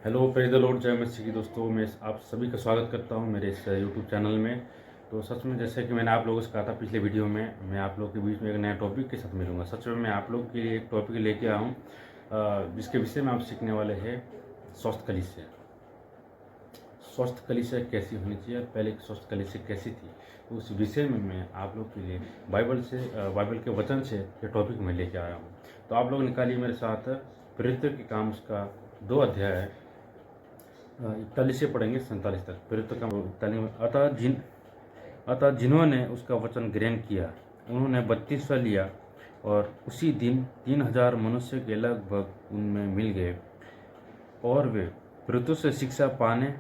Hello praise the Lord, जय मसीह की दोस्तों। मैं आप सभी का स्वागत करता हूं मेरे इस यूट्यूब चैनल में। तो सच में जैसे कि मैंने आप लोगों से कहा था पिछले वीडियो में, मैं आप लोगों के बीच में एक नया टॉपिक के साथ मिलूंगा। सच में मैं आप लोगों के लिए एक टॉपिक लेके आया हूँ जिसके विषय में आप सीखने वाले हैं स्वस्थ कलीसिया। स्वस्थ कलीसिया कैसी होनी चाहिए और पहले स्वस्थ कलीसिया कैसी थी, तो उस विषय में मैं आप लोग के लिए बाइबल के वचन से ये टॉपिक मैं लेके आया हूँ। तो आप लोग निकालिए मेरे साथ प्रेरितों के काम उसका 2 अध्याय 41 से पढ़ेंगे 47 तक। प्रेरितों का 41। अतः जिन्होंने उसका वचन ग्रहण किया उन्होंने बपतिस्मा लिया, और उसी दिन 3000 मनुष्य के लगभग उनमें मिल गए, और वे प्रेरितों से शिक्षा पाने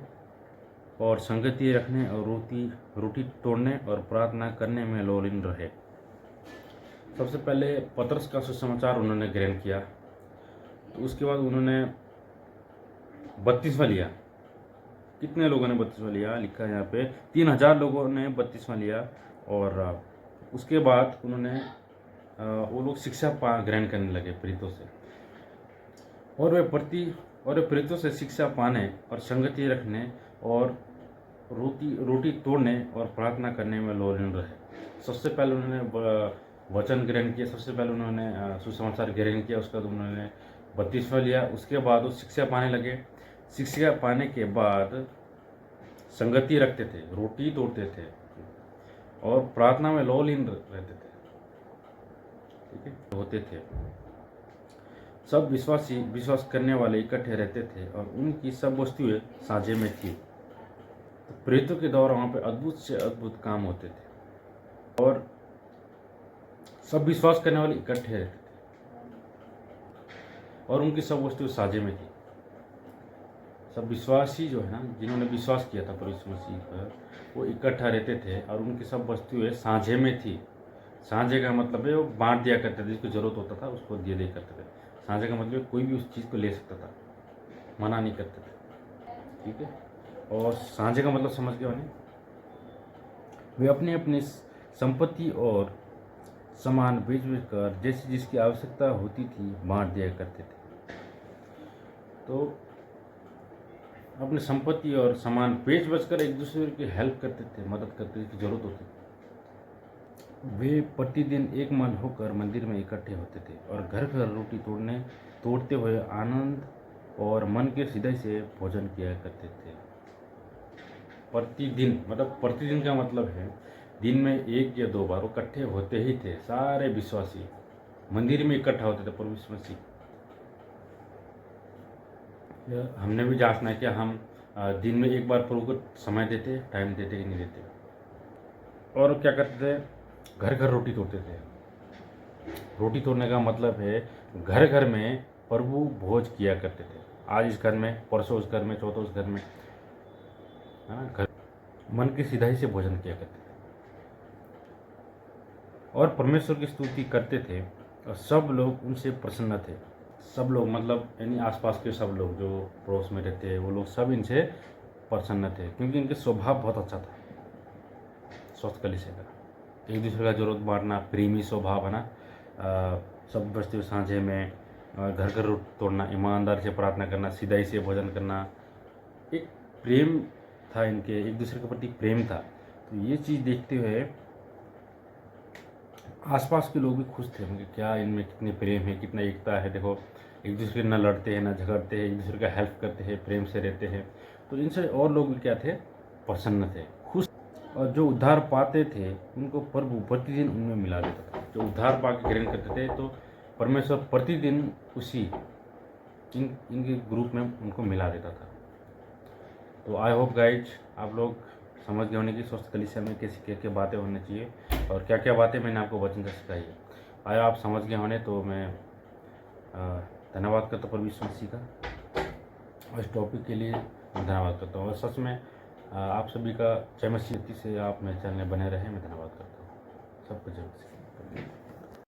और संगति रखने और रोटी तोड़ने और प्रार्थना करने में लोलीन रहे। सबसे पहले पतरस का सुसमाचार उन्होंने ग्रहण किया, तो उसके बाद उन्होंने बपतिस्मा लिया। कितने लोगों ने बपतिस्मा लिया? लिखा है यहाँ पे 3000 लोगों ने बपतिस्मा लिया, और उसके बाद उन्होंने वो लोग शिक्षा ग्रहण करने लगे प्रेरितों से, और वे प्रेरितों से शिक्षा पाने और संगति रखने और रोटी तोड़ने और प्रार्थना करने में लोलीन रहे। सबसे पहले उन्होंने वचन ग्रहण किया, सबसे पहले उन्होंने सुसमाचार ग्रहण किया, उसके बाद उन्होंने बपतिस्मा लिया। उसके बाद वो शिक्षा पाने लगे। शिक्षा पाने के बाद संगति रखते थे, रोटी तोड़ते थे और प्रार्थना में लोलीन रहते थे। ठीक है, होते थे। सब विश्वास करने वाले इकट्ठे रहते थे और उनकी सब वस्तुएं साझे में थी। तो प्रेरितों के द्वारा वहाँ पे अद्भुत से अद्भुत काम होते थे, और सब विश्वास करने वाले इकट्ठे रहते थे और उनकी सब वस्तुएं साझे में थी। सब विश्वासी जो है ना, जिन्होंने विश्वास किया था प्रभु मसीह पर, वो इकट्ठा रहते थे और उनकी सब वस्तुएं साझे में थी। साझे का मतलब है वो बांट दिया करते थे, जिसको जरूरत होता था उसको दे दिया करते थे। साझे का मतलब कोई भी उस चीज़ को ले सकता था, मना नहीं करते थे। ठीक है, और साझे का मतलब समझ गए नहीं? वे अपनी अपनी संपत्ति और सामान बेच कर जैसी जिसकी आवश्यकता होती थी बांट दिया करते थे। तो अपनी संपत्ति और सामान बेच कर एक दूसरे की हेल्प करते थे, मदद करते थे, जरूरत होती थी। वे प्रतिदिन एक मन होकर मंदिर में इकट्ठे होते थे और घर घर रोटी तोड़ते हुए आनंद और मन के हृदय से भोजन किया करते थे। प्रतिदिन मतलब प्रतिदिन का मतलब है दिन में 1 या 2 बार वो इकट्ठे होते ही थे। सारे विश्वासी मंदिर में इकट्ठा होते थे प्रभु यीशु मसीह। हमने भी जांचना है कि हम दिन में 1 बार प्रभु को समय देते, टाइम देते कि नहीं देते। और क्या करते थे? घर घर रोटी तोड़ते थे। रोटी तोड़ने का मतलब है घर घर में प्रभु भोज किया करते थे। आज इस घर में, परसों उस घर में, चौथा उस घर में, है ना। घर मन की सीधाई से भोजन किया करते थे और परमेश्वर की स्तुति करते थे, और सब लोग उनसे प्रसन्न थे। सब लोग मतलब यानी आसपास के सब लोग जो पड़ोस में रहते हैं वो लोग सब इनसे प्रसन्न थे, क्योंकि इनके स्वभाव बहुत अच्छा था। स्वस्थ कलीसिया का एक दूसरे का जरूरत बांटना, प्रेमी स्वभाव है ना। सब बस्ती साझे में, घर घर तोड़ना, ईमानदारी से प्रार्थना करना, सीधाई से भोजन करना, एक प्रेम था इनके, एक दूसरे के प्रति प्रेम था। तो ये चीज़ देखते हुए आसपास के लोग भी खुश थे, उनके क्या इनमें कितने प्रेम है, कितना एकता है। देखो, एक दूसरे न लड़ते हैं, न झगड़ते हैं, एक दूसरे का हेल्प करते हैं, प्रेम से रहते हैं। तो इनसे और लोग भी क्या थे? प्रसन्न थे, खुश। और जो उद्धार पाते थे उनको प्रभु प्रतिदिन उनमें मिला देता था। जो उद्धार पा के ग्रहण करते थे तो परमेश्वर प्रतिदिन उसी इनके ग्रुप में उनको मिला देता था। तो आई होप गाइज आप लोग समझ गए होने की स्वस्थ कलीसिया में कैसी क्या क्या बातें होनी चाहिए और क्या क्या बातें मैंने आपको वचन से सिखाई है। आया आप समझ गए होने, तो मैं धन्यवाद करता हूँ प्रभु यीशु मसीह का, और इस टॉपिक के लिए धन्यवाद करता हूँ। और सच में आप सभी का जय मसीह से आप मेरे चैनल में बने रहे, मैं धन्यवाद करता हूँ। सबको जय मसीह।